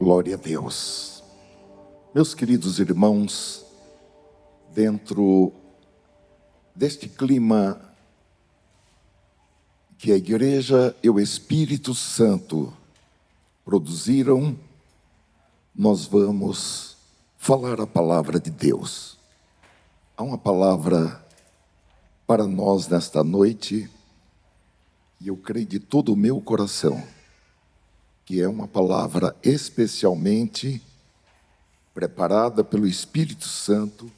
Glória a Deus. Meus queridos irmãos, dentro deste clima que a Igreja e o Espírito Santo produziram, nós vamos falar a palavra de Deus. Há uma palavra para nós nesta noite, e eu creio de todo o meu coração, que é uma palavra especialmente preparada pelo Espírito Santo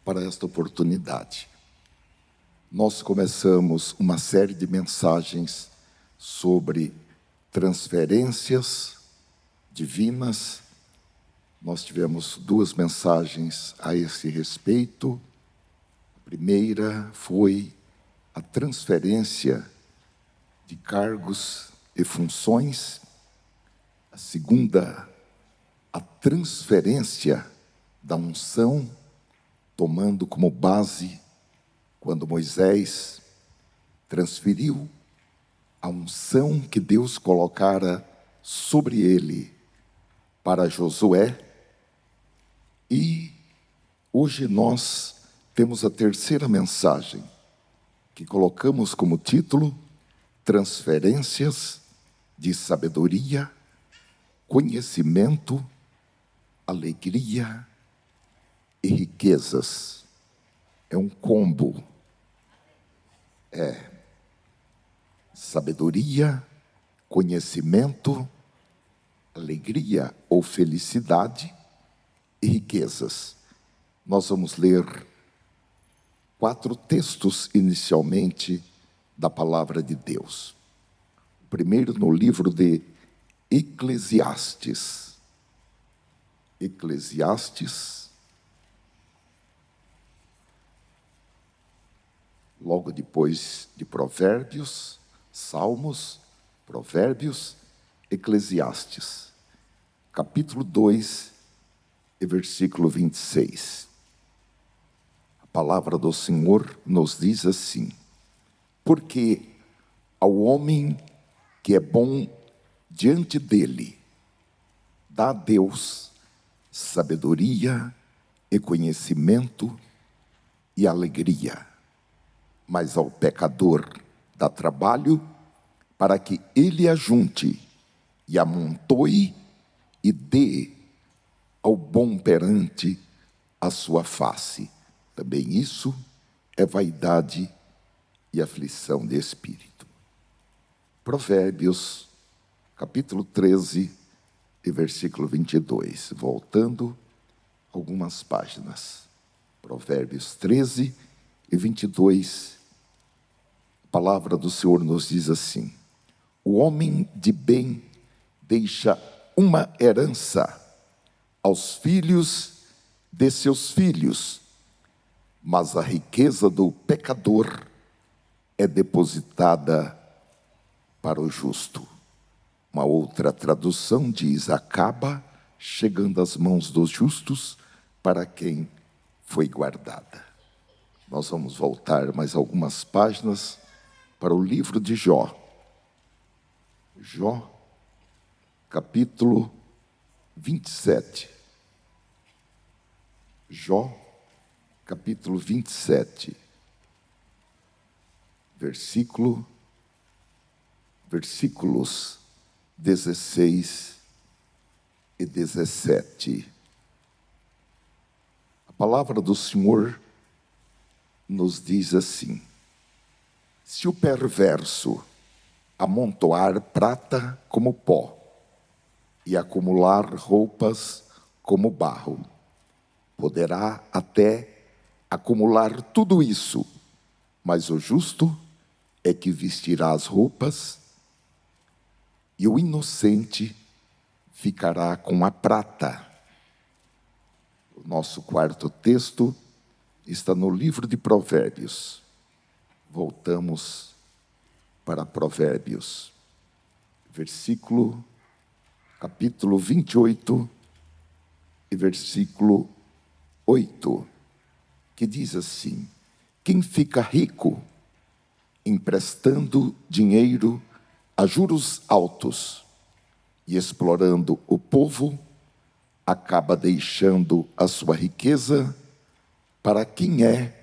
para esta oportunidade. Nós começamos uma série de mensagens sobre transferências divinas. Nós tivemos 2 mensagens a esse respeito. A primeira foi a transferência de cargos e funções. A segunda, a transferência da unção, tomando como base quando Moisés transferiu a unção que Deus colocara sobre ele para Josué. E hoje nós temos a terceira mensagem, que colocamos como título: Transferências de sabedoria, conhecimento, alegria e riquezas. É um combo. Sabedoria, conhecimento, alegria ou felicidade e riquezas. Nós vamos ler 4 textos inicialmente da palavra de Deus. O primeiro no livro de Eclesiastes. Logo depois de Provérbios, Salmos, Provérbios, Eclesiastes, capítulo 2 e versículo 26. A palavra do Senhor nos diz assim: porque ao homem que é bom diante dele, dá a Deus sabedoria e conhecimento e alegria, mas ao pecador dá trabalho para que ele ajunte e amontoe e dê ao bom perante a sua face. Também isso é vaidade e aflição de espírito. Provérbios, capítulo 13 e versículo 22. Voltando algumas páginas. Provérbios 13 e 22. A palavra do Senhor nos diz assim: o homem de bem deixa uma herança aos filhos de seus filhos, mas a riqueza do pecador é depositada para o justo. Uma outra tradução diz: acaba chegando às mãos dos justos para quem foi guardada. Nós vamos voltar mais algumas páginas para o livro de Jó. Jó, capítulo 27. Jó, capítulo 27, versículos 16 e 17. A palavra do Senhor nos diz assim: se o perverso amontoar prata como pó e acumular roupas como barro, poderá até acumular tudo isso, mas o justo é que vestirá as roupas, e o inocente ficará com a prata. O nosso quarto texto está no livro de Provérbios. Voltamos para Provérbios, capítulo 28 e versículo 8, que diz assim: quem fica rico emprestando dinheiro a juros altos, e explorando o povo, acaba deixando a sua riqueza para quem é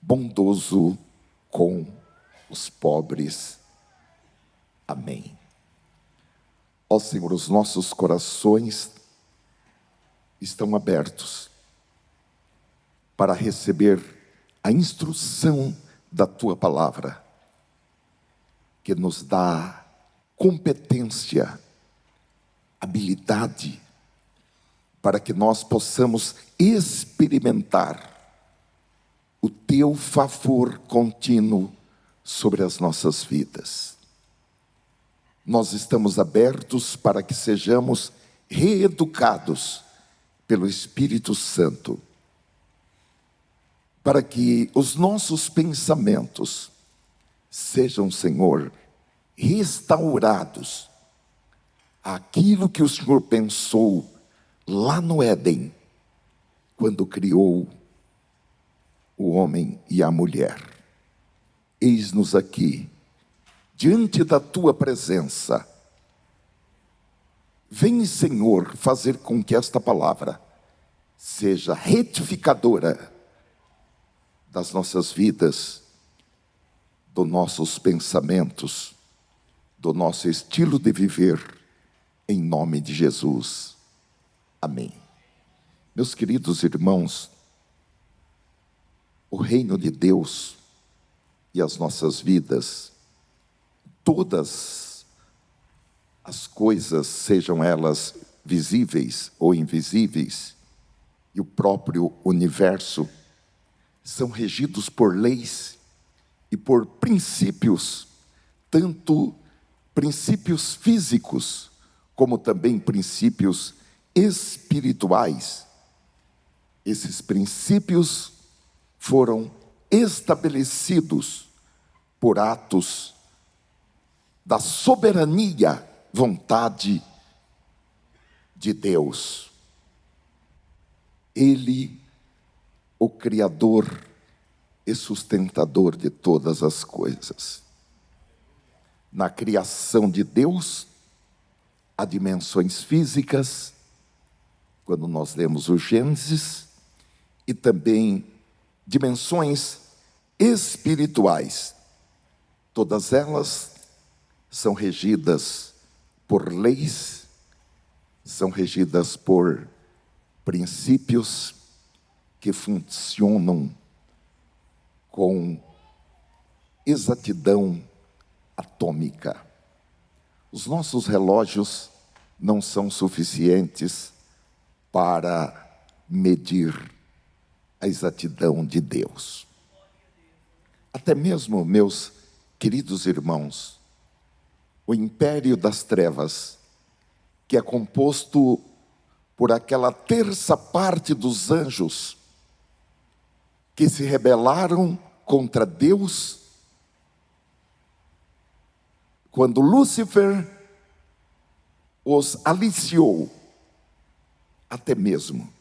bondoso com os pobres. Amém. Ó Senhor, os nossos corações estão abertos para receber a instrução da Tua palavra, que nos dá competência, habilidade, para que nós possamos experimentar o Teu favor contínuo sobre as nossas vidas. Nós estamos abertos para que sejamos reeducados pelo Espírito Santo, para que os nossos pensamentos sejam, Senhor, restaurados àquilo que o Senhor pensou lá no Éden, quando criou o homem e a mulher. Eis-nos aqui, diante da Tua presença. Vem, Senhor, fazer com que esta palavra seja retificadora das nossas vidas, dos nossos pensamentos, do nosso estilo de viver, em nome de Jesus. Amém. Meus queridos irmãos, o reino de Deus e as nossas vidas, todas as coisas, sejam elas visíveis ou invisíveis, e o próprio universo, são regidos por leis e por princípios, tanto princípios físicos, como também princípios espirituais. Esses princípios foram estabelecidos por atos da soberania, vontade de Deus. Ele, o Criador e sustentador de todas as coisas. Na criação de Deus, há dimensões físicas, quando nós lemos o Gênesis, e também dimensões espirituais. Todas elas são regidas por leis, são regidas por princípios que funcionam com exatidão atômica. Os nossos relógios não são suficientes para medir a exatidão de Deus. Até mesmo, meus queridos irmãos, o império das trevas, que é composto por aquela terça parte dos anjos que se rebelaram contra Deus, quando Lúcifer os aliciou, até mesmo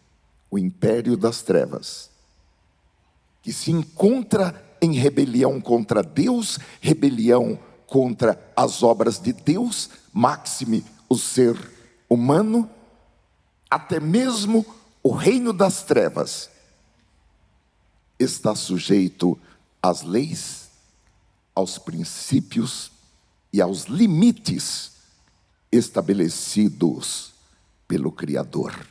o império das trevas, que se encontra em rebelião contra Deus, rebelião contra as obras de Deus, máxime o ser humano, até mesmo o reino das trevas está sujeito às leis, aos princípios e aos limites estabelecidos pelo Criador.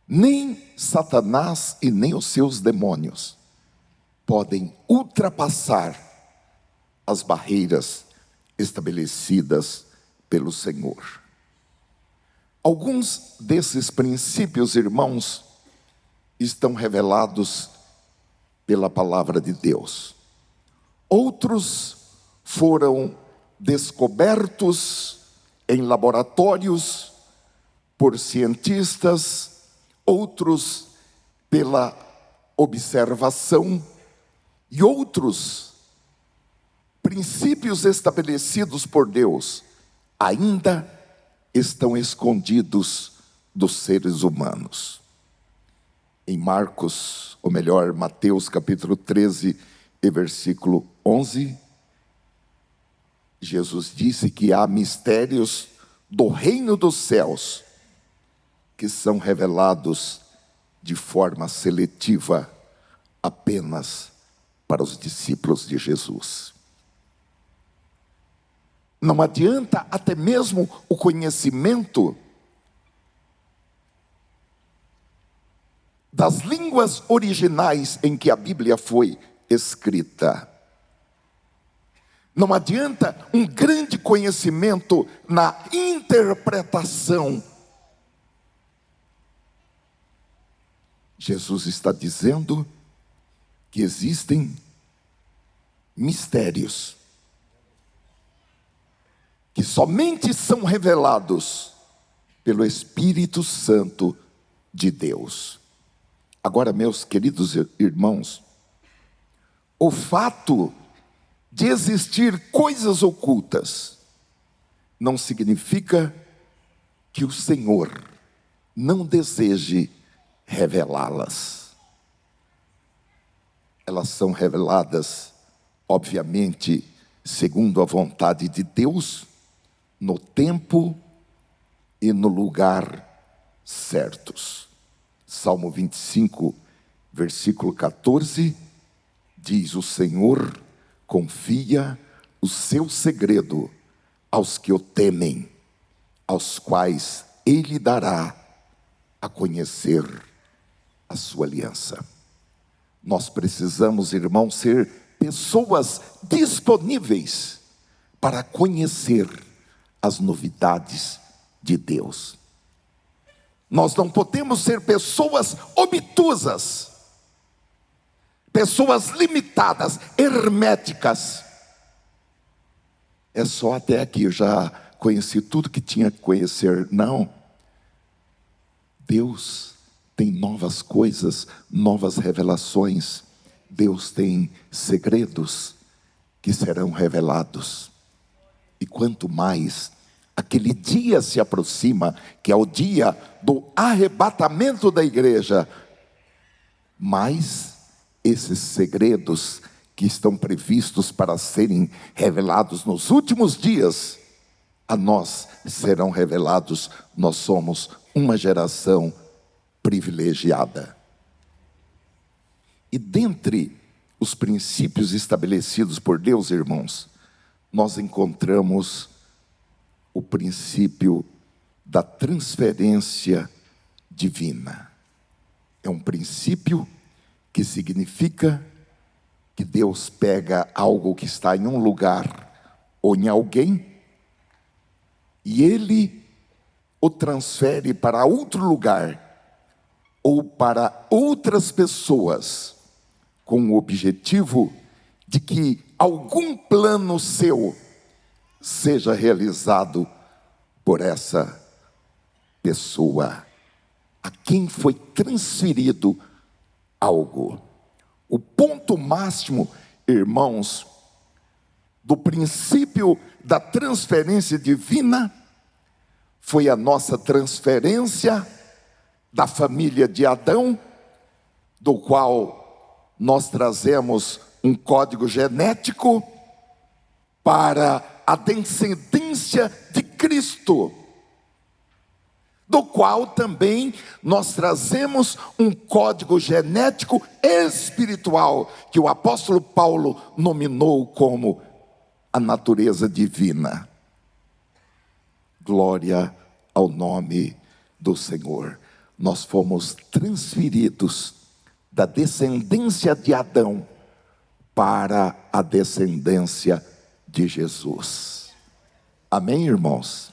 Nem Satanás e nem os seus demônios podem ultrapassar as barreiras estabelecidas pelo Senhor. Alguns desses princípios, irmãos, estão revelados pela palavra de Deus. Outros foram descobertos em laboratórios por cientistas, outros pela observação, e outros princípios estabelecidos por Deus ainda estão escondidos dos seres humanos. Em Marcos, ou melhor, Mateus capítulo 13 e versículo 11, Jesus disse que há mistérios do reino dos céus que são revelados de forma seletiva apenas para os discípulos de Jesus. Não adianta até mesmo o conhecimento das línguas originais em que a Bíblia foi escrita. Não adianta um grande conhecimento na interpretação. Jesus está dizendo que existem mistérios que somente são revelados pelo Espírito Santo de Deus. Agora, meus queridos irmãos, o fato de existir coisas ocultas não significa que o Senhor não deseje revelá-las. Elas são reveladas, obviamente, segundo a vontade de Deus, no tempo e no lugar certos. Salmo 25, versículo 14, diz: o Senhor confia o seu segredo aos que o temem, aos quais Ele dará a conhecer a sua aliança. Nós precisamos, irmãos, ser pessoas disponíveis para conhecer as novidades de Deus. Nós não podemos ser pessoas obtusas, pessoas limitadas, herméticas. É só até aqui, eu já conheci tudo que tinha que conhecer. Não. Deus tem novas coisas, novas revelações. Deus tem segredos que serão revelados. E quanto mais aquele dia se aproxima, que é o dia do arrebatamento da igreja, mais esses segredos que estão previstos para serem revelados nos últimos dias, a nós serão revelados. Nós somos uma geração privilegiada. E dentre os princípios estabelecidos por Deus, irmãos, nós encontramos o princípio da transferência divina. É um princípio que significa que Deus pega algo que está em um lugar ou em alguém e Ele o transfere para outro lugar ou para outras pessoas, com o objetivo de que algum plano seu seja realizado por essa pessoa a quem foi transferido algo. O ponto máximo, irmãos, do princípio da transferência divina foi a nossa transferência da família de Adão, do qual nós trazemos um código genético para a descendência de Cristo, do qual também nós trazemos um código genético espiritual, que o apóstolo Paulo nominou como a natureza divina. Glória ao nome do Senhor. Nós fomos transferidos da descendência de Adão para a descendência de Jesus. Amém, irmãos?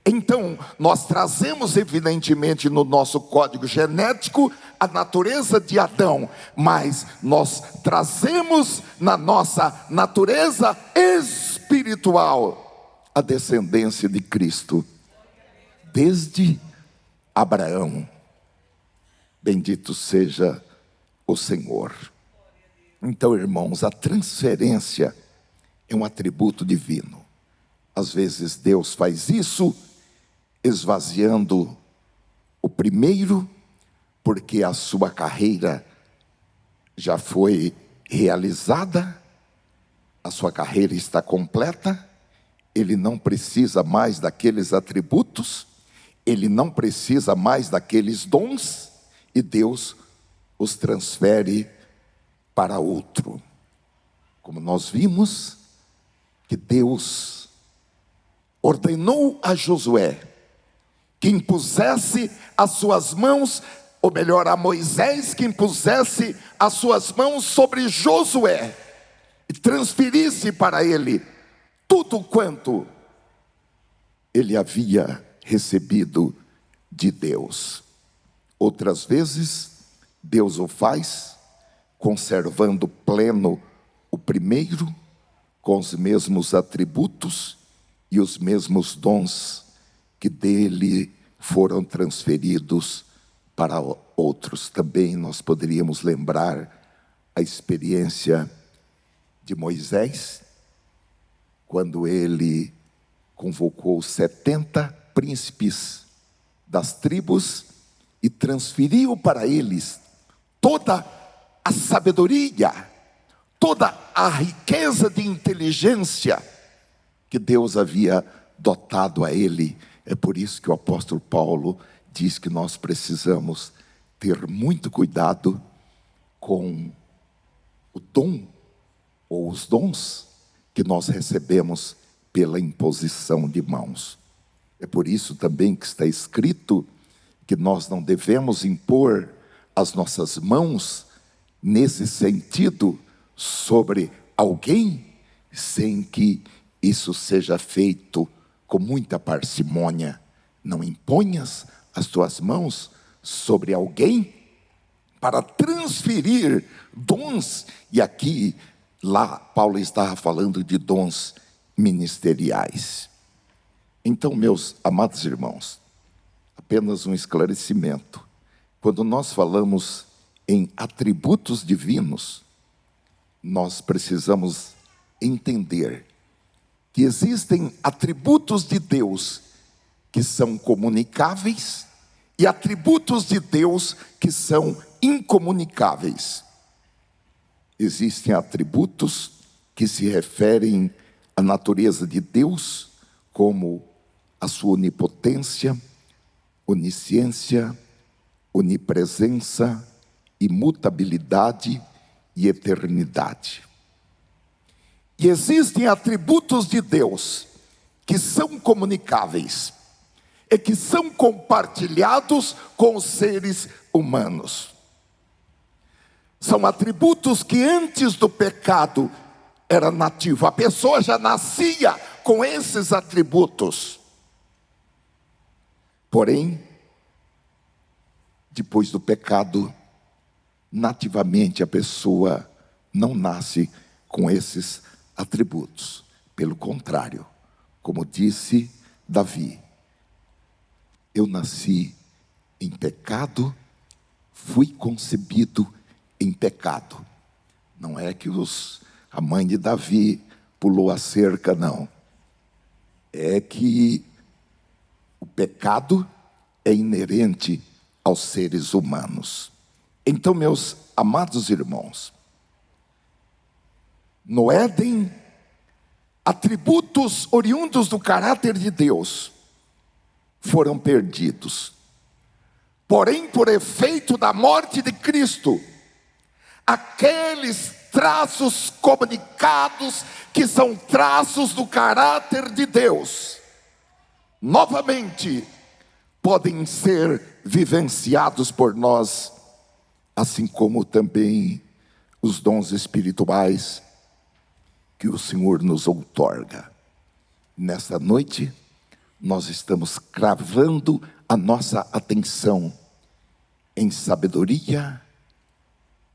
Então, nós trazemos evidentemente no nosso código genético a natureza de Adão, mas nós trazemos na nossa natureza espiritual a descendência de Cristo, desde Abraão. Bendito seja o Senhor. Então, irmãos, a transferência é um atributo divino. Às vezes Deus faz isso esvaziando o primeiro, porque a sua carreira já foi realizada, a sua carreira está completa, ele não precisa mais daqueles atributos, ele não precisa mais daqueles dons, e Deus os transfere para outro. Como nós vimos, que Deus ordenou a Josué que impusesse as suas mãos, ou melhor, a Moisés que impusesse as suas mãos sobre Josué e transferisse para ele tudo quanto ele havia recebido de Deus. Outras vezes, Deus o faz conservando pleno o primeiro, com os mesmos atributos e os mesmos dons que dele foram transferidos para outros. Também nós poderíamos lembrar a experiência de Moisés, quando ele convocou 70 príncipes das tribos e transferiu para eles toda a sabedoria, toda a riqueza de inteligência que Deus havia dotado a ele. É por isso que o apóstolo Paulo diz que nós precisamos ter muito cuidado com o dom ou os dons que nós recebemos pela imposição de mãos. É por isso também que está escrito que nós não devemos impor as nossas mãos nesse sentido sobre alguém, sem que isso seja feito com muita parcimônia. Não imponhas as tuas mãos sobre alguém para transferir dons. E aqui, lá, Paulo estava falando de dons ministeriais. Então, meus amados irmãos, apenas um esclarecimento. Quando nós falamos em atributos divinos, nós precisamos entender que existem atributos de Deus que são comunicáveis e atributos de Deus que são incomunicáveis. Existem atributos que se referem à natureza de Deus, como a sua onipotência, onisciência, onipresença, imutabilidade e eternidade. E existem atributos de Deus que são comunicáveis e que são compartilhados com os seres humanos. São atributos que antes do pecado era nativo. A pessoa já nascia com esses atributos. Porém, depois do pecado, nativamente a pessoa não nasce com esses atributos. Pelo contrário, como disse Davi, eu nasci em pecado, fui concebido em pecado. Não é que a mãe de Davi pulou a cerca, não. É que o pecado é inerente aos seres humanos. Então, meus amados irmãos, no Éden, atributos oriundos do caráter de Deus foram perdidos. Porém, por efeito da morte de Cristo, aqueles traços comunicados que são traços do caráter de Deus, novamente podem ser vivenciados por nós, assim como também os dons espirituais que o Senhor nos outorga. Nesta noite, nós estamos cravando a nossa atenção em sabedoria,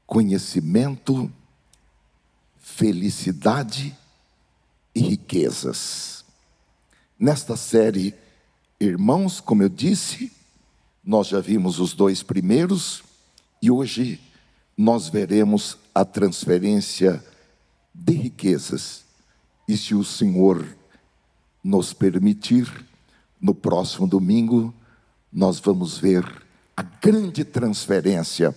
conhecimento, felicidade e riquezas. Nesta série, irmãos, como eu disse, nós já vimos os 2 primeiros e hoje nós veremos a transferência de riquezas. E se o Senhor nos permitir, no próximo domingo, nós vamos ver a grande transferência,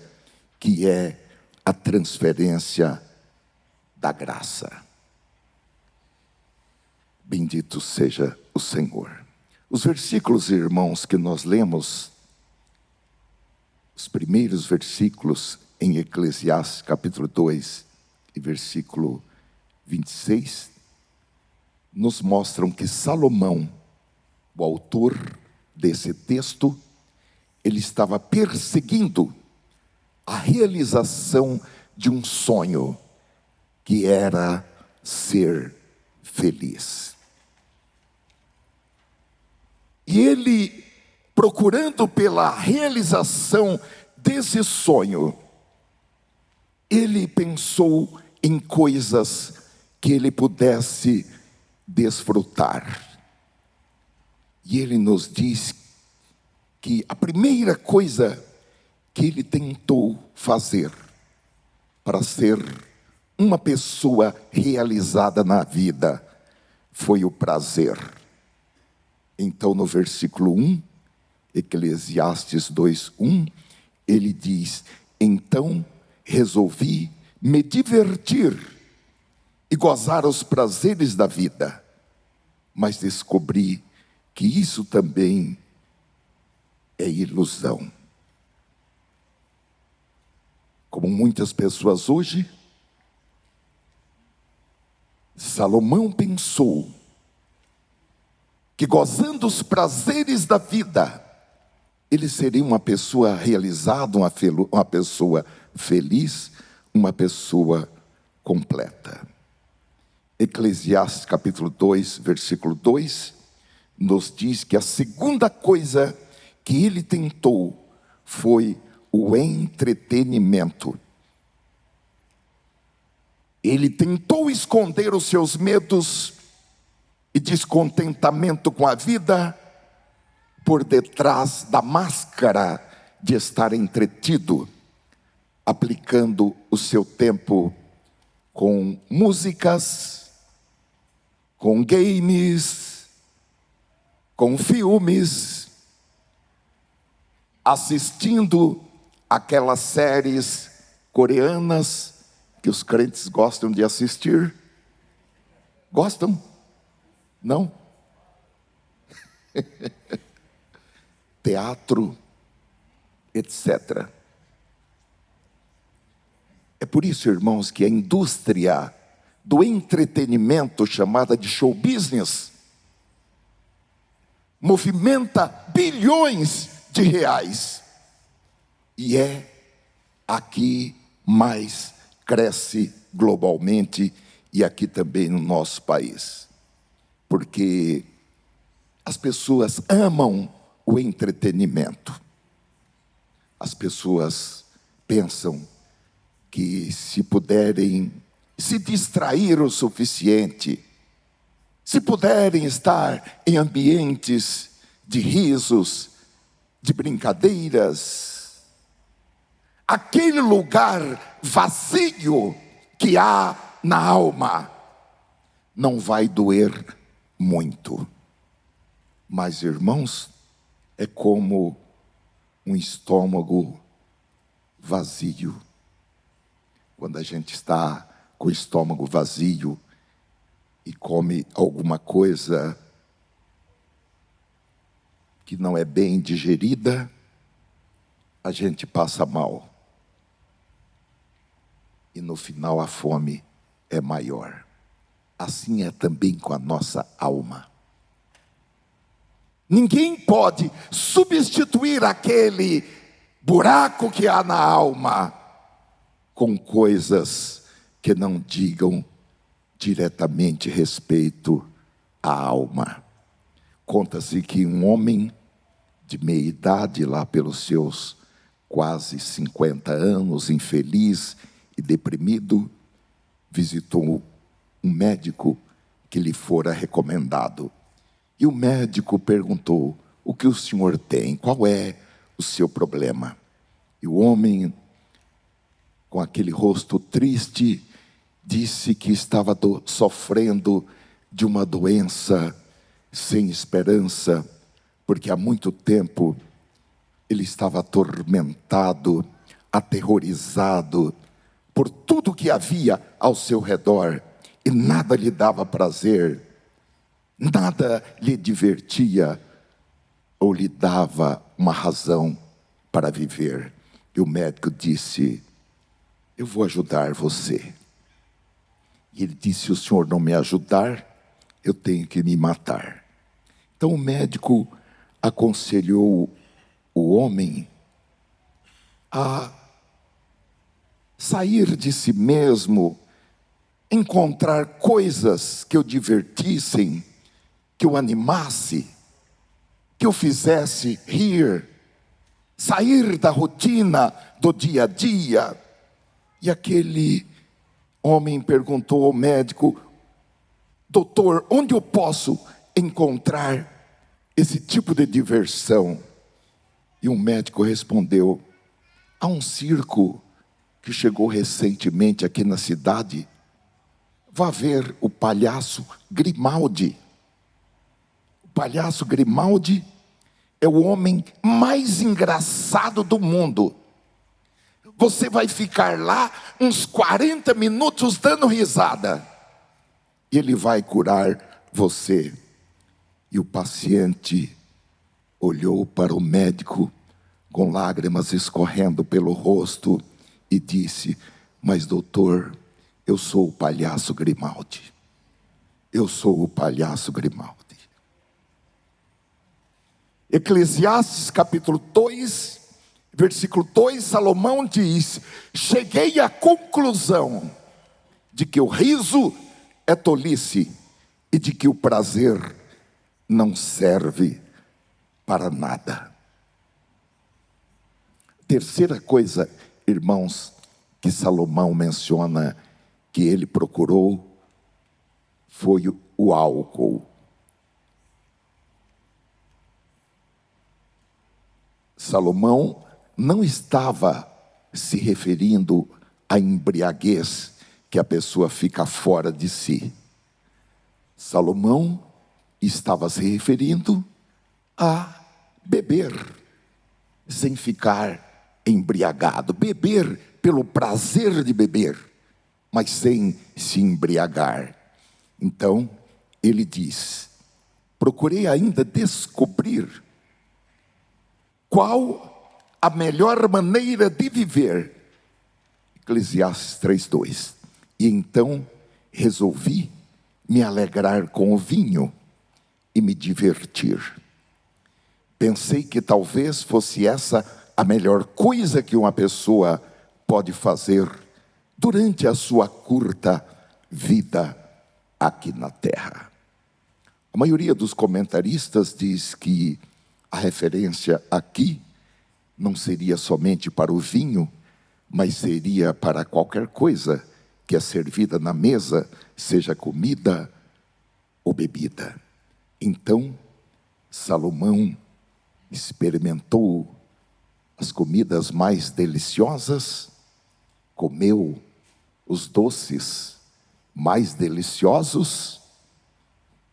que é a transferência da graça. Bendito seja o Senhor. Os versículos, irmãos, que nós lemos, os primeiros versículos em Eclesiastes capítulo 2 e versículo 26, nos mostram que Salomão, o autor desse texto, ele estava perseguindo a realização de um sonho, que era ser feliz. E ele, procurando pela realização desse sonho, ele pensou em coisas que ele pudesse desfrutar. E ele nos diz que a primeira coisa que ele tentou fazer para ser uma pessoa realizada na vida foi o prazer. Então, no versículo 1, Eclesiastes 2:1, ele diz: então resolvi me divertir e gozar os prazeres da vida, mas descobri que isso também é ilusão. Como muitas pessoas hoje, Salomão pensou que gozando os prazeres da vida, ele seria uma pessoa realizada, uma pessoa feliz, uma pessoa completa. Eclesiastes capítulo 2, versículo 2, nos diz que a segunda coisa que ele tentou foi o entretenimento. Ele tentou esconder os seus medos e descontentamento com a vida por detrás da máscara de estar entretido, aplicando o seu tempo com músicas, com games, com filmes, assistindo aquelas séries coreanas que os crentes gostam de assistir. Gostam? Não? Teatro, etc. É por isso, irmãos, que a indústria do entretenimento, chamada de show business, movimenta bilhões de reais. E é aqui mais cresce globalmente e aqui também no nosso país. Porque as pessoas amam o entretenimento. As pessoas pensam que se puderem se distrair o suficiente, se puderem estar em ambientes de risos, de brincadeiras, aquele lugar vazio que há na alma não vai doer muito. Mas, irmãos, é como um estômago vazio. Quando a gente está com o estômago vazio e come alguma coisa que não é bem digerida, a gente passa mal. E no final a fome é maior. Assim é também com a nossa alma. Ninguém pode substituir aquele buraco que há na alma com coisas que não digam diretamente respeito à alma. Conta-se que um homem de meia idade, lá pelos seus quase 50 anos, infeliz e deprimido, visitou um médico que lhe fora recomendado. E o médico perguntou: o que o senhor tem? Qual é o seu problema? E o homem, com aquele rosto triste, disse que estava sofrendo de uma doença sem esperança, porque há muito tempo ele estava atormentado, aterrorizado por tudo que havia ao seu redor e nada lhe dava prazer. Nada lhe divertia ou lhe dava uma razão para viver. E o médico disse: eu vou ajudar você. E ele disse: se o senhor não me ajudar, eu tenho que me matar. Então o médico aconselhou o homem a sair de si mesmo, encontrar coisas que o divertissem, que o animasse, que o fizesse rir, sair da rotina do dia a dia. E aquele homem perguntou ao médico: doutor, onde eu posso encontrar esse tipo de diversão? E o médico respondeu: há um circo que chegou recentemente aqui na cidade. Vá ver o palhaço Grimaldi. O palhaço Grimaldi é o homem mais engraçado do mundo. Você vai ficar lá uns 40 minutos dando risada. E ele vai curar você. E o paciente olhou para o médico com lágrimas escorrendo pelo rosto e disse: mas doutor, eu sou o palhaço Grimaldi. Eu sou o palhaço Grimaldi. Eclesiastes capítulo 2, versículo 2, Salomão diz: cheguei à conclusão de que o riso é tolice e de que o prazer não serve para nada. Terceira coisa, irmãos, que Salomão menciona que ele procurou foi o álcool. Salomão não estava se referindo à embriaguez que a pessoa fica fora de si. Salomão estava se referindo a beber sem ficar embriagado. Beber pelo prazer de beber, mas sem se embriagar. Então, ele diz: procurei ainda descobrir qual a melhor maneira de viver. Eclesiastes 3:2. E então resolvi me alegrar com o vinho e me divertir. Pensei que talvez fosse essa a melhor coisa que uma pessoa pode fazer durante a sua curta vida aqui na terra. A maioria dos comentaristas diz que a referência aqui não seria somente para o vinho, mas seria para qualquer coisa que é servida na mesa, seja comida ou bebida. Então, Salomão experimentou as comidas mais deliciosas, comeu os doces mais deliciosos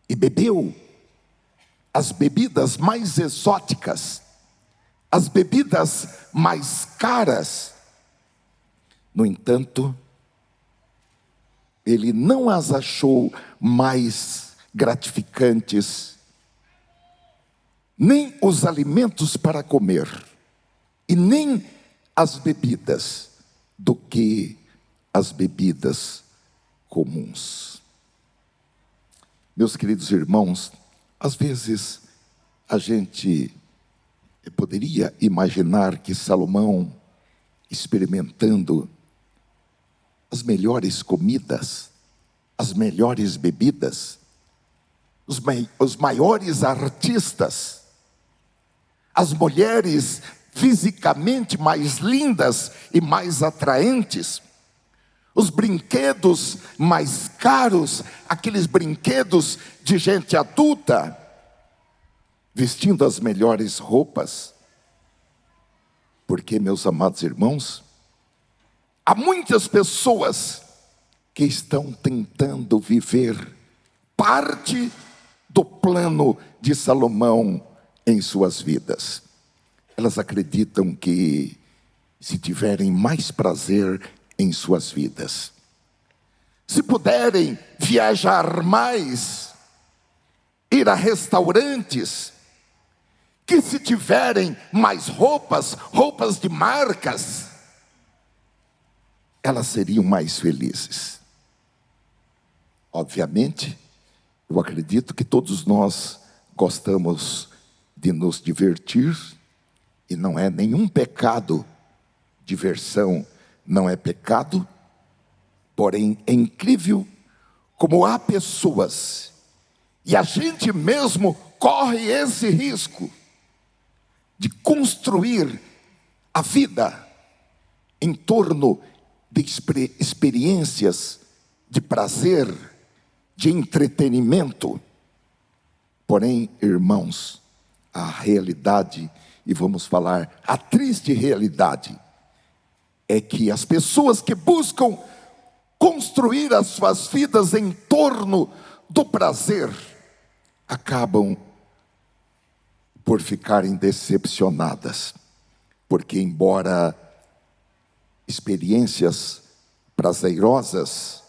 e bebeu as bebidas mais exóticas, as bebidas mais caras. No entanto, ele não as achou mais gratificantes, nem os alimentos para comer, e nem as bebidas, do que as bebidas comuns. Meus queridos irmãos, às vezes a gente poderia imaginar que Salomão, experimentando as melhores comidas, as melhores bebidas, os maiores artistas, as mulheres fisicamente mais lindas e mais atraentes, os brinquedos mais caros, aqueles brinquedos de gente adulta, vestindo as melhores roupas. Porque, meus amados irmãos, há muitas pessoas que estão tentando viver parte do plano de Salomão em suas vidas. Elas acreditam que, se tiverem mais prazer em suas vidas, se puderem viajar mais, ir a restaurantes, que se tiverem mais roupas de marcas, elas seriam mais felizes. Obviamente, eu acredito que todos nós gostamos de nos divertir, e não é nenhum pecado, diversão não é pecado, porém é incrível como há pessoas, e a gente mesmo corre esse risco, de construir a vida em torno de experiências de prazer, de entretenimento. Porém, irmãos, a realidade, e vamos falar a triste realidade, é que as pessoas que buscam construir as suas vidas em torno do prazer, acabam por ficarem decepcionadas, porque embora experiências prazerosas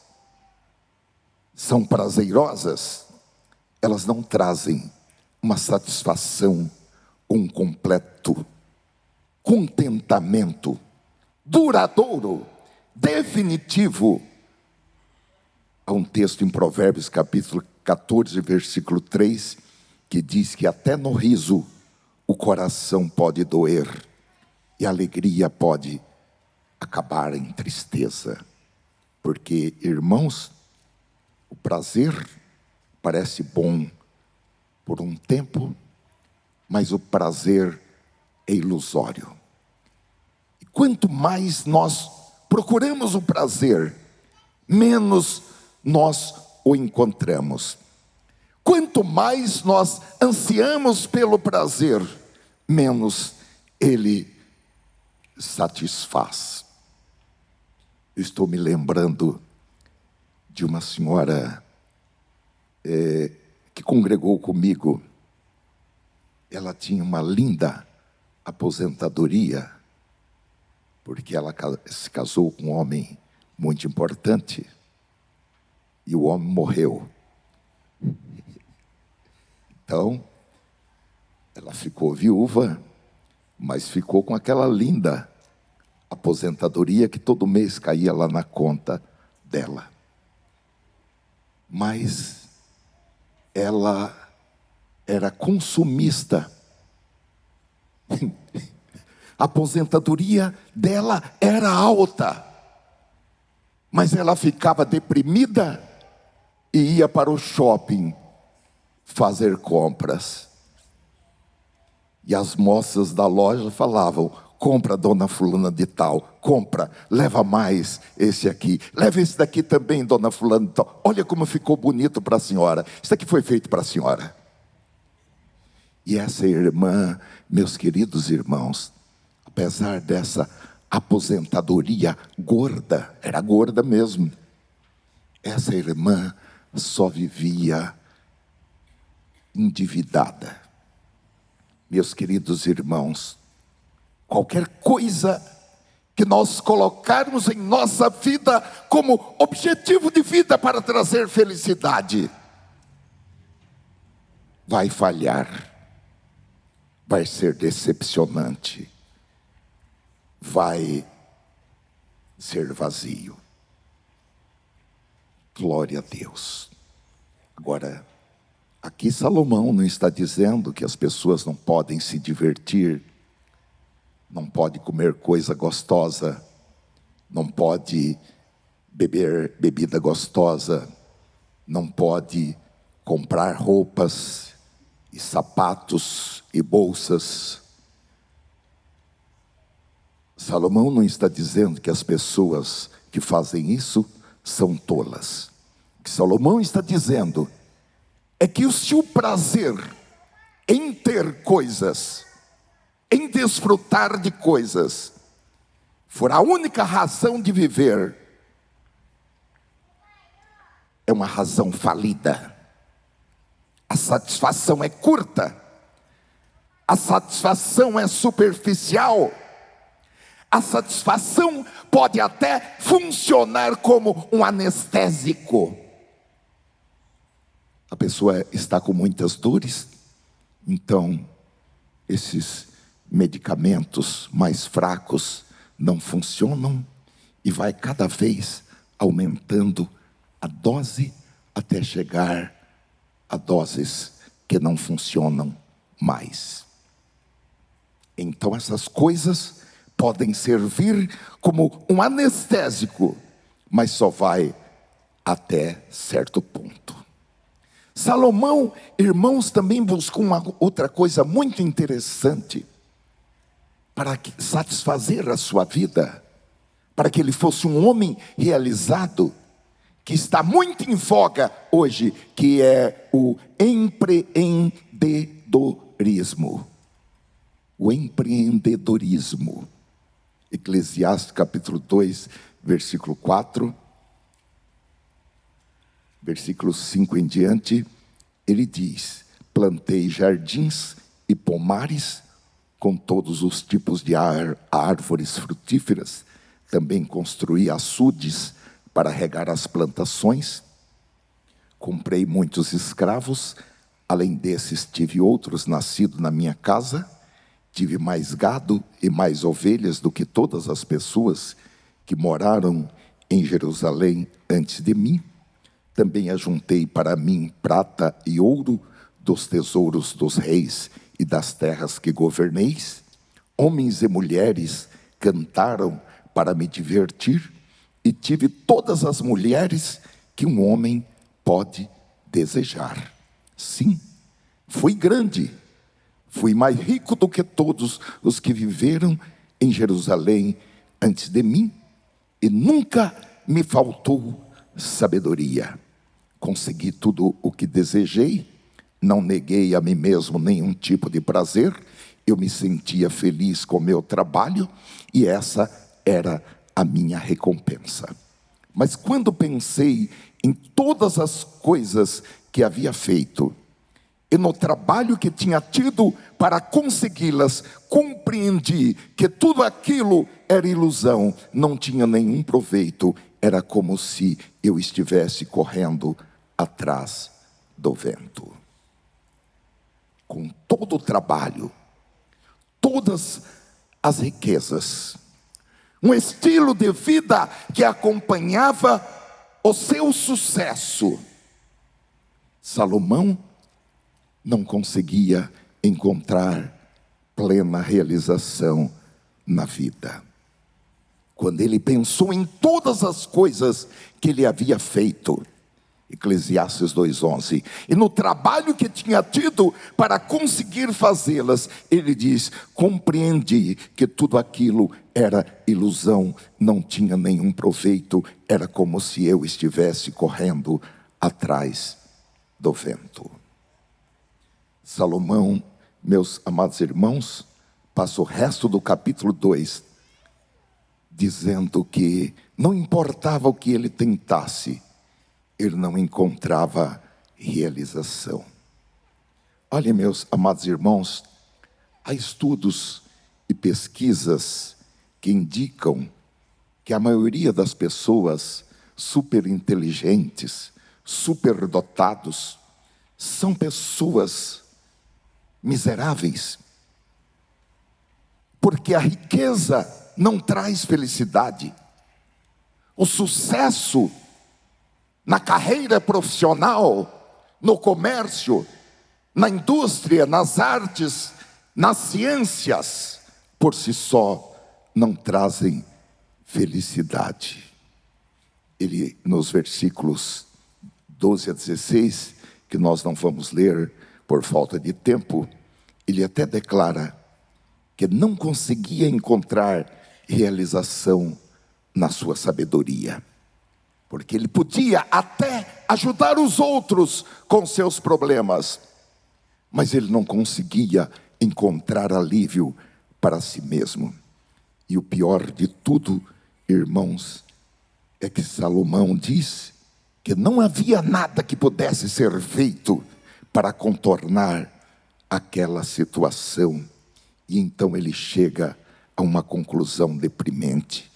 são prazerosas, elas não trazem uma satisfação, um completo contentamento duradouro, definitivo. Há um texto em Provérbios capítulo 14, versículo 3, que diz que até no riso o coração pode doer e a alegria pode acabar em tristeza. Porque, irmãos, o prazer parece bom por um tempo, mas o prazer é ilusório. E quanto mais nós procuramos o prazer, menos nós o encontramos. Quanto mais nós ansiamos pelo prazer, menos ele satisfaz. Eu estou me lembrando de uma senhora que congregou comigo. Ela tinha uma linda aposentadoria, porque ela se casou com um homem muito importante, e o homem morreu. Então, ela ficou viúva, mas ficou com aquela linda aposentadoria que todo mês caía lá na conta dela. Mas ela era consumista. A aposentadoria dela era alta, mas ela ficava deprimida e ia para o shopping fazer compras. E as moças da loja falavam: compra, dona fulana de tal, compra, leva mais esse aqui, leva esse daqui também, dona fulana de tal. Olha como ficou bonito para a senhora, isso aqui foi feito para a senhora. E essa irmã, meus queridos irmãos, apesar dessa aposentadoria gorda, era gorda mesmo, essa irmã só vivia endividada. Meus queridos irmãos, qualquer coisa que nós colocarmos em nossa vida como objetivo de vida para trazer felicidade, vai falhar, vai ser decepcionante, vai ser vazio. Glória a Deus. Agora, aqui Salomão não está dizendo que as pessoas não podem se divertir, não pode comer coisa gostosa, não pode beber bebida gostosa, não pode comprar roupas e sapatos e bolsas. Salomão não está dizendo que as pessoas que fazem isso são tolas. O que Salomão está dizendo é que se o prazer em ter coisas, em desfrutar de coisas, for a única razão de viver, é uma razão falida. A satisfação é curta, a satisfação é superficial, a satisfação pode até funcionar como um anestésico, A pessoa está com muitas dores, então esses medicamentos mais fracos não funcionam e vai cada vez aumentando a dose até chegar a doses que não funcionam mais. Então essas coisas podem servir como um anestésico, mas só vai até certo ponto. Salomão, irmãos, também buscou uma outra coisa muito interessante para satisfazer a sua vida, para que ele fosse um homem realizado, que está muito em voga hoje, que é o empreendedorismo. O empreendedorismo. Eclesiastes capítulo 2, versículo 4, versículo 5 em diante, ele diz: plantei jardins e pomares com todos os tipos de árvores frutíferas, também construí açudes para regar as plantações, comprei muitos escravos, além desses tive outros nascidos na minha casa, tive mais gado e mais ovelhas do que todas as pessoas que moraram em Jerusalém antes de mim. Também ajuntei para mim prata e ouro dos tesouros dos reis e das terras que governeis. Homens e mulheres cantaram para me divertir, e tive todas as mulheres que um homem pode desejar. Sim, fui grande, fui mais rico do que todos os que viveram em Jerusalém antes de mim, e nunca me faltou sabedoria. Consegui tudo o que desejei, não neguei a mim mesmo nenhum tipo de prazer, eu me sentia feliz com o meu trabalho, e essa era a minha recompensa. Mas quando pensei em todas as coisas que havia feito, e no trabalho que tinha tido para consegui-las, compreendi que tudo aquilo era ilusão, não tinha nenhum proveito, era como se eu estivesse correndo atrás do vento. Com todo o trabalho, todas as riquezas, um estilo de vida que acompanhava o seu sucesso, Salomão não conseguia encontrar plena realização na vida. Quando ele pensou em todas as coisas que ele havia feito, Eclesiastes 2:11, e no trabalho que tinha tido para conseguir fazê-las, ele diz: compreendi que tudo aquilo era ilusão, não tinha nenhum proveito, era como se eu estivesse correndo atrás do vento. Salomão, meus amados irmãos, passa o resto do capítulo 2 dizendo que não importava o que ele tentasse, ele não encontrava realização. Olha, meus amados irmãos, há estudos e pesquisas que indicam que a maioria das pessoas superinteligentes, superdotados, são pessoas miseráveis, porque a riqueza não traz felicidade. O sucesso na carreira profissional, no comércio, na indústria, nas artes, nas ciências, por si só não trazem felicidade. Ele, nos versículos 12 a 16, que nós não vamos ler por falta de tempo, ele até declara que não conseguia encontrar realização na sua sabedoria, porque ele podia até ajudar os outros com seus problemas, mas ele não conseguia encontrar alívio para si mesmo. E o pior de tudo, irmãos, é que Salomão diz que não havia nada que pudesse ser feito para contornar aquela situação. E então ele chega a uma conclusão deprimente.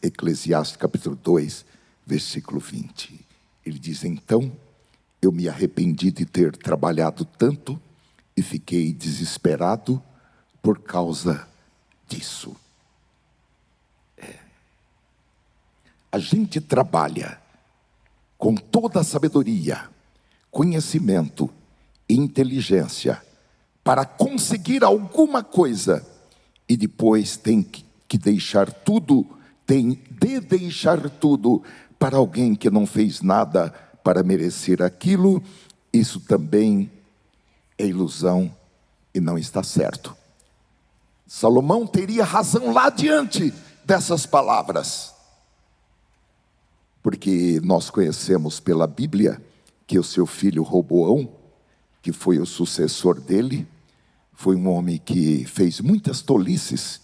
Eclesiastes capítulo 2, versículo 20. Ele diz: então eu me arrependi de ter trabalhado tanto e fiquei desesperado por causa disso. A gente trabalha com toda a sabedoria, conhecimento e inteligência para conseguir alguma coisa e depois tem que deixar tudo, tem de deixar tudo para alguém que não fez nada para merecer aquilo. Isso também é ilusão e não está certo. Salomão teria razão lá diante dessas palavras, porque nós conhecemos pela Bíblia que o seu filho Roboão, que foi o sucessor dele, foi um homem que fez muitas tolices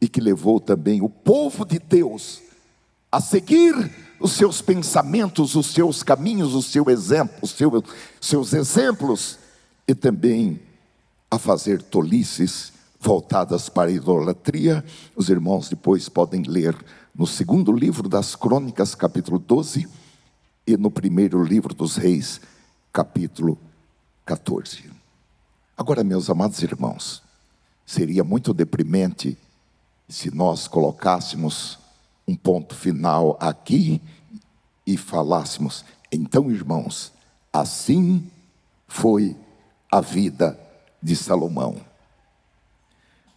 e que levou também o povo de Deus a seguir os seus pensamentos, os seus caminhos, seus exemplos, e também a fazer tolices voltadas para a idolatria. Os irmãos depois podem ler no segundo livro das Crônicas, capítulo 12, e no primeiro livro dos Reis, capítulo 14. Agora, meus amados irmãos, seria muito deprimente se nós colocássemos um ponto final aqui e falássemos: então, irmãos, assim foi a vida de Salomão.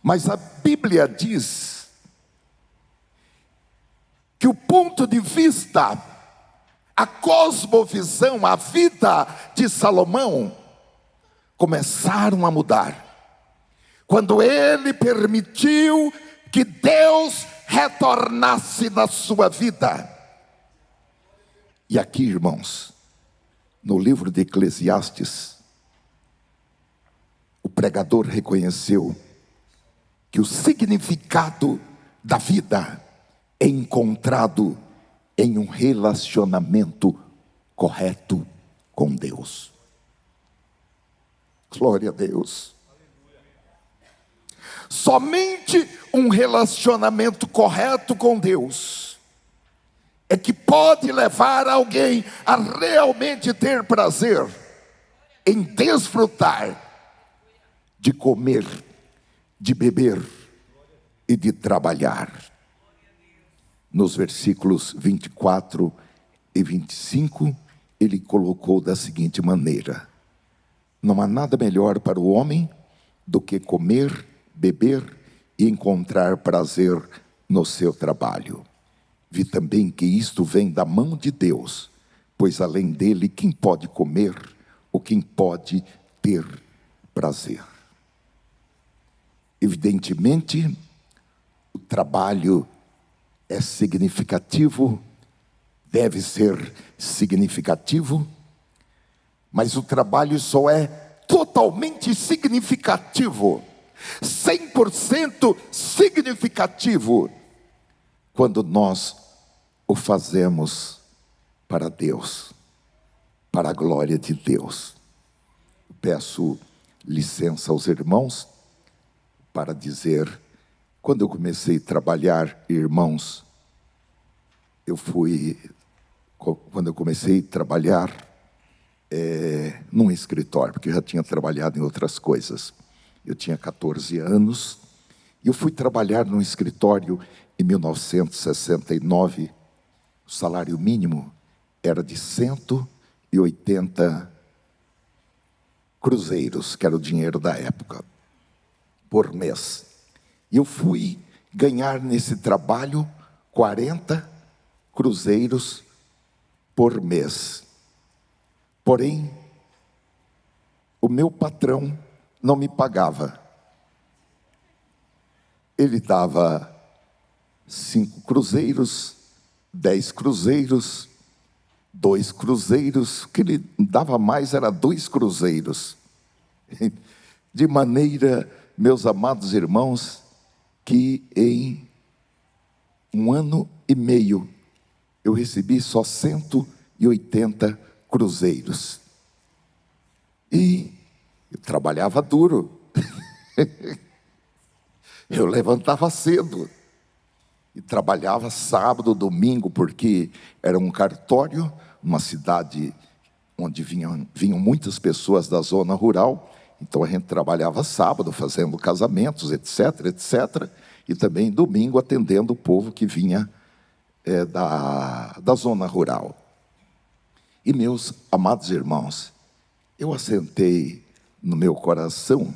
Mas a Bíblia diz que o ponto de vista, a cosmovisão, a vida de Salomão começaram a mudar quando ele permitiu que Deus retornasse na sua vida. E aqui, irmãos, no livro de Eclesiastes, o pregador reconheceu que o significado da vida é encontrado em um relacionamento correto com Deus. Glória a Deus. Somente um relacionamento correto com Deus é que pode levar alguém a realmente ter prazer em desfrutar de comer, de beber e de trabalhar. Nos versículos 24 e 25, ele colocou da seguinte maneira: não há nada melhor para o homem do que comer, beber e encontrar prazer no seu trabalho. Vi também que isto vem da mão de Deus, pois além dele, quem pode comer ou quem pode ter prazer? Evidentemente, o trabalho é significativo, deve ser significativo, mas o trabalho só é totalmente significativo, 100% significativo, quando nós o fazemos para Deus, para a glória de Deus. Peço licença aos irmãos para dizer: quando eu comecei a trabalhar, irmãos, quando eu comecei a trabalhar num escritório, porque eu já tinha trabalhado em outras coisas. Eu tinha 14 anos e eu fui trabalhar num escritório em 1969. O salário mínimo era de 180 cruzeiros, que era o dinheiro da época, por mês. E eu fui ganhar nesse trabalho 40 cruzeiros por mês. Porém, o meu patrão não me pagava. Ele dava 5 cruzeiros, 10 cruzeiros, 2 cruzeiros. O que ele dava mais era 2 cruzeiros. De maneira, meus amados irmãos, que em 1 ano e meio eu recebi só 180 cruzeiros. E eu trabalhava duro. Eu levantava cedo e trabalhava sábado, domingo, porque era um cartório, uma cidade onde vinham muitas pessoas da zona rural. Então a gente trabalhava sábado fazendo casamentos, etc, etc. E também domingo atendendo o povo que vinha da zona rural. E meus amados irmãos, eu assentei no meu coração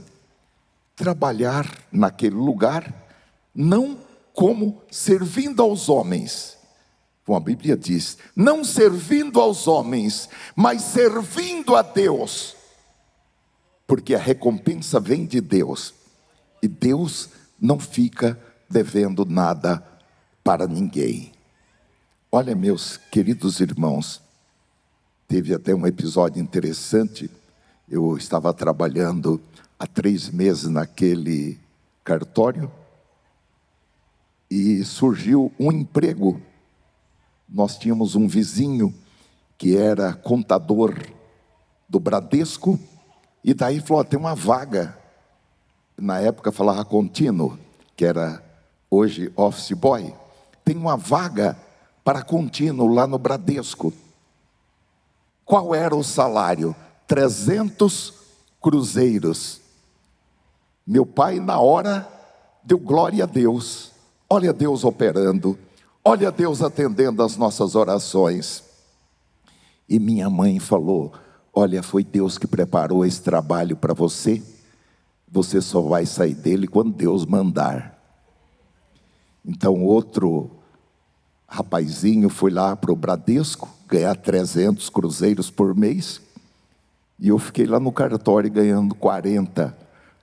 trabalhar naquele lugar, não como servindo aos homens, como a Bíblia diz, não servindo aos homens, mas servindo a Deus, porque a recompensa vem de Deus, e Deus não fica devendo nada para ninguém. Olha, meus queridos irmãos, teve até um episódio interessante. Eu estava trabalhando há 3 meses naquele cartório e surgiu um emprego. Nós tínhamos um vizinho que era contador do Bradesco, e daí falou: tem uma vaga. Na época falava contínuo, que era hoje office boy. Tem uma vaga para contínuo lá no Bradesco. Qual era o salário? 300 cruzeiros. Meu pai, na hora, deu glória a Deus. Olha Deus operando. Olha Deus atendendo as nossas orações. E minha mãe falou: olha, foi Deus que preparou esse trabalho para você. Você só vai sair dele quando Deus mandar. Então outro rapazinho foi lá para o Bradesco ganhar 300 cruzeiros por mês. E eu fiquei lá no cartório ganhando 40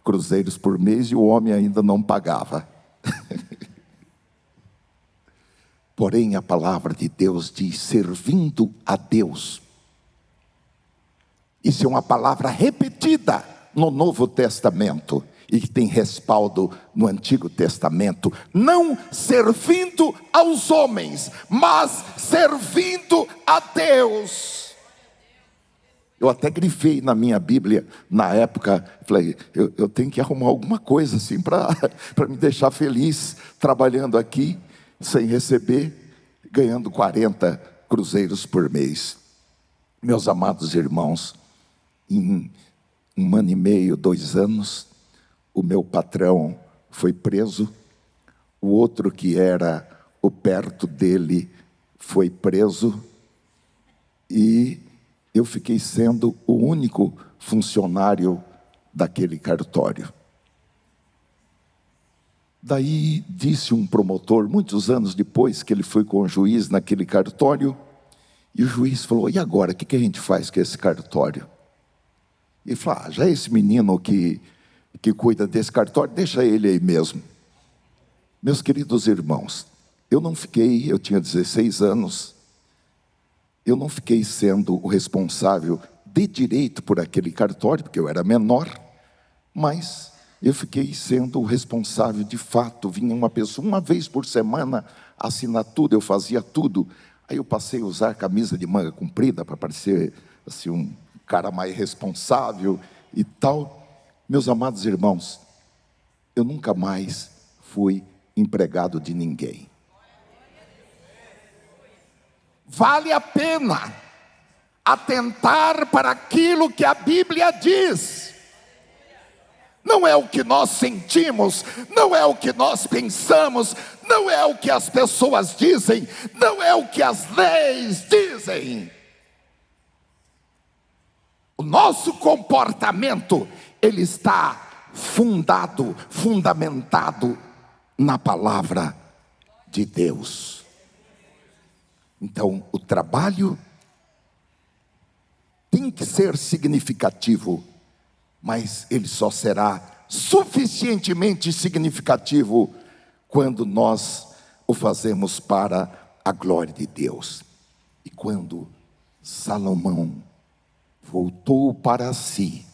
cruzeiros por mês, e o homem ainda não pagava. Porém, a palavra de Deus diz: servindo a Deus. Isso é uma palavra repetida no Novo Testamento e que tem respaldo no Antigo Testamento. Não servindo aos homens, mas servindo a Deus. Eu até grifei na minha Bíblia, na época, falei: eu tenho que arrumar alguma coisa assim para me deixar feliz, trabalhando aqui, sem receber, ganhando 40 cruzeiros por mês. Meus amados irmãos, em 1 ano e meio, 2 anos, o meu patrão foi preso, o outro que era o perto dele foi preso, e eu fiquei sendo o único funcionário daquele cartório. Daí disse um promotor, muitos anos depois, que ele foi com o juiz naquele cartório, e o juiz falou: e agora, o que a gente faz com esse cartório? E ele falou: já esse menino que cuida desse cartório, deixa ele aí mesmo. Meus queridos irmãos, eu tinha 16 anos, eu não fiquei sendo o responsável de direito por aquele cartório, porque eu era menor, mas eu fiquei sendo o responsável de fato. Vinha uma pessoa, uma vez por semana, assinar tudo, eu fazia tudo. Aí eu passei a usar camisa de manga comprida, para parecer assim, um cara mais responsável e tal. Meus amados irmãos, eu nunca mais fui empregado de ninguém. Vale a pena atentar para aquilo que a Bíblia diz. Não é o que nós sentimos, não é o que nós pensamos, não é o que as pessoas dizem, não é o que as leis dizem. O nosso comportamento, ele está fundamentado na palavra de Deus. Então, o trabalho tem que ser significativo, mas ele só será suficientemente significativo quando nós o fazemos para a glória de Deus. E quando Salomão voltou para si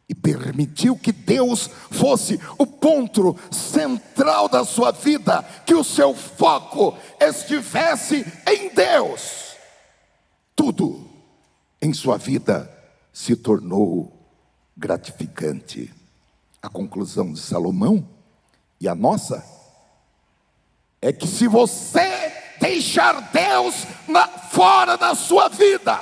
e permitiu que Deus fosse o ponto central da sua vida, que o seu foco estivesse em Deus, tudo em sua vida se tornou gratificante. A conclusão de Salomão e a nossa é que se você deixar Deus fora da sua vida,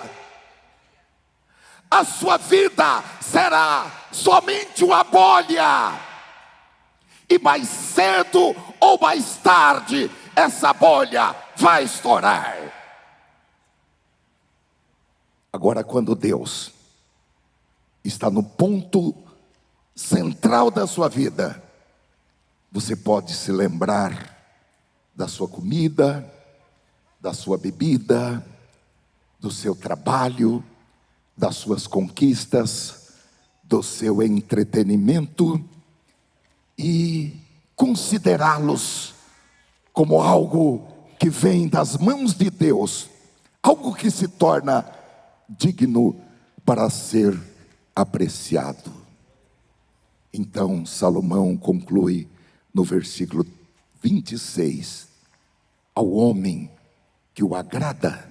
a sua vida será somente uma bolha. E mais cedo ou mais tarde, essa bolha vai estourar. Agora, quando Deus está no ponto central da sua vida, você pode se lembrar da sua comida, da sua bebida, do seu trabalho, das suas conquistas, do seu entretenimento e considerá-los como algo que vem das mãos de Deus, algo que se torna digno para ser apreciado. Então Salomão conclui no versículo 26, ao homem que o agrada,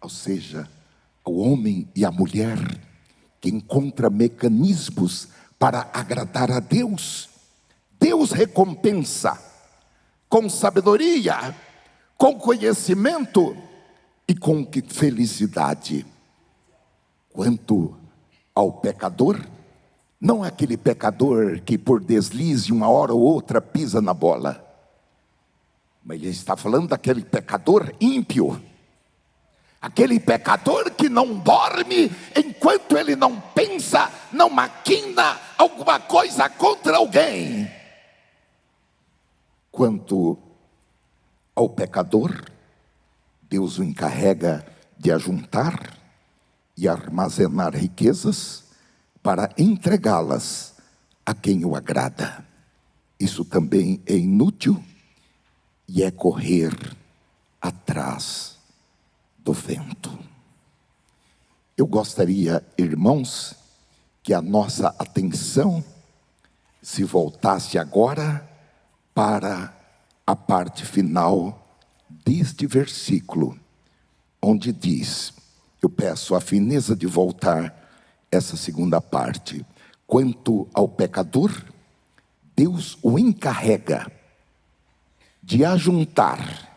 ou seja, ao homem e à mulher que encontra mecanismos para agradar a Deus, Deus recompensa com sabedoria, com conhecimento e com felicidade. Quanto ao pecador, não é aquele pecador que por deslize uma hora ou outra pisa na bola, mas ele está falando daquele pecador ímpio, aquele pecador que não dorme enquanto ele não pensa, não maquina alguma coisa contra alguém. Quanto ao pecador, Deus o encarrega de ajuntar e armazenar riquezas para entregá-las a quem o agrada. Isso também é inútil e é correr atrás do vento. Eu gostaria, irmãos, que a nossa atenção se voltasse agora para a parte final deste versículo, onde diz, eu peço a fineza de voltar essa segunda parte. Quanto ao pecador, Deus o encarrega de ajuntar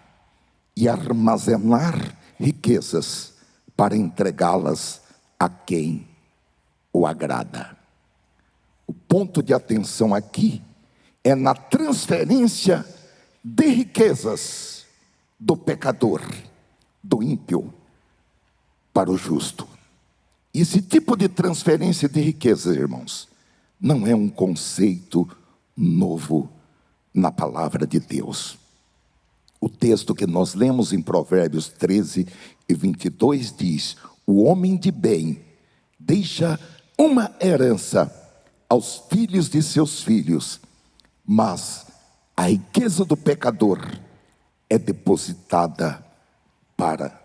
e armazenar riquezas para entregá-las a quem o agrada. O ponto de atenção aqui é na transferência de riquezas do pecador, do ímpio, para o justo. Esse tipo de transferência de riquezas, irmãos, não é um conceito novo na palavra de Deus. O texto que nós lemos em Provérbios 13 e 22 diz: o homem de bem deixa uma herança aos filhos de seus filhos, mas a riqueza do pecador é depositada para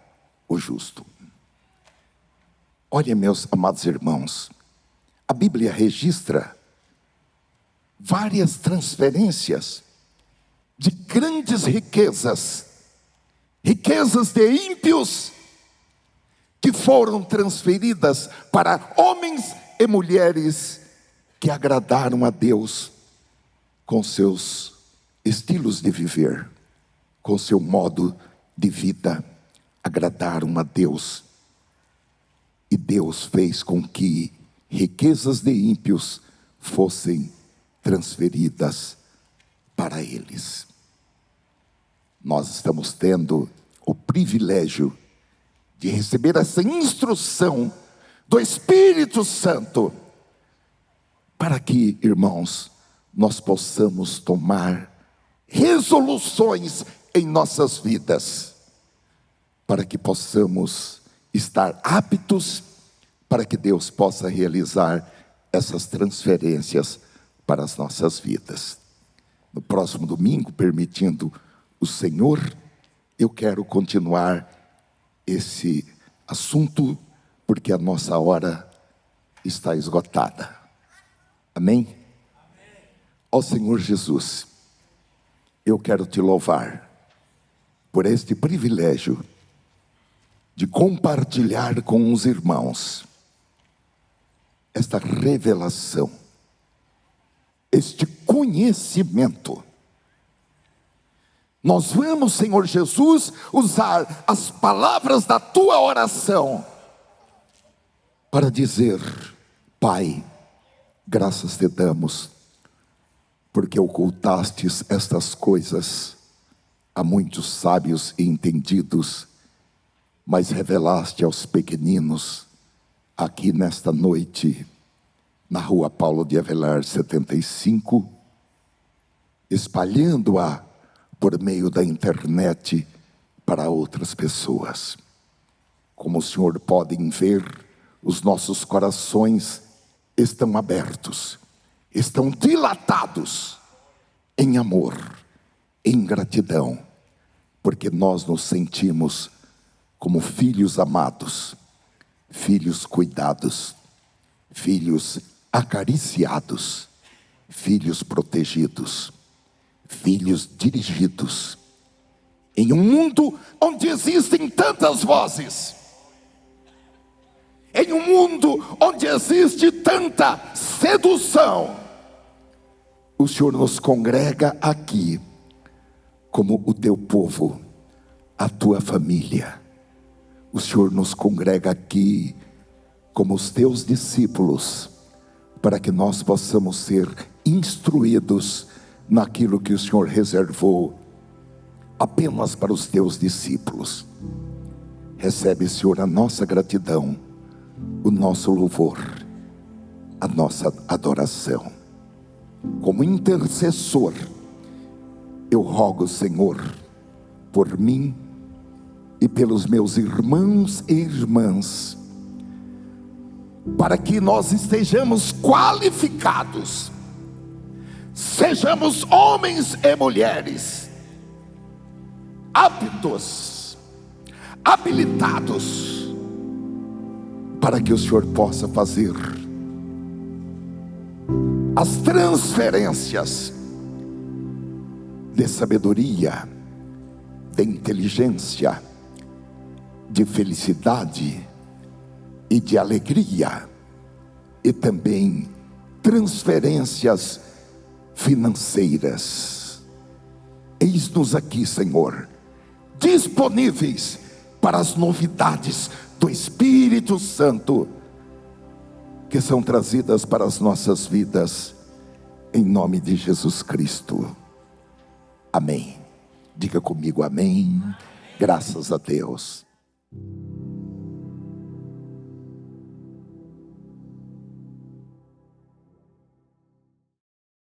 o justo. Olha, meus amados irmãos, a Bíblia registra várias transferências de grandes riquezas, riquezas de ímpios, que foram transferidas para homens e mulheres que agradaram a Deus com seus estilos de viver, com seu modo de vida, agradaram a Deus. E Deus fez com que riquezas de ímpios fossem transferidas para eles. Nós estamos tendo o privilégio de receber essa instrução do Espírito Santo, para que, irmãos, nós possamos tomar resoluções em nossas vidas, para que possamos estar aptos para que Deus possa realizar essas transferências para as nossas vidas. No próximo domingo, permitindo o Senhor, eu quero continuar esse assunto, porque a nossa hora está esgotada. Amém? Ó Senhor Jesus, eu quero te louvar por este privilégio de compartilhar com os irmãos esta revelação, este conhecimento. Nós vamos, Senhor Jesus, usar as palavras da tua oração para dizer: Pai, graças te damos, porque ocultastes estas coisas a muitos sábios e entendidos, mas revelaste aos pequeninos. Aqui nesta noite, na rua Paulo de Avelar 75, espalhando-a por meio da internet para outras pessoas. Como o Senhor podem ver, os nossos corações estão abertos, estão dilatados em amor, em gratidão, porque nós nos sentimos como filhos amados, filhos cuidados, filhos acariciados, filhos protegidos, filhos dirigidos. Em um mundo onde existem tantas vozes, em um mundo onde existe tanta sedução, o Senhor nos congrega aqui como o teu povo, a tua família. O Senhor nos congrega aqui como os teus discípulos, para que nós possamos ser instruídos naquilo que o Senhor reservou apenas para os teus discípulos. Recebe, Senhor, a nossa gratidão, o nosso louvor, a nossa adoração. Como intercessor, eu rogo, Senhor, por mim e pelos meus irmãos e irmãs, para que nós estejamos qualificados, sejamos homens e mulheres aptos, habilitados, para que o Senhor possa fazer as transferências de sabedoria, de inteligência, de felicidade e de alegria, e também transferências financeiras. Eis-nos aqui, Senhor, disponíveis para as novidades do Espírito Santo que são trazidas para as nossas vidas, em nome de Jesus Cristo. Amém. Diga comigo amém. Graças a Deus.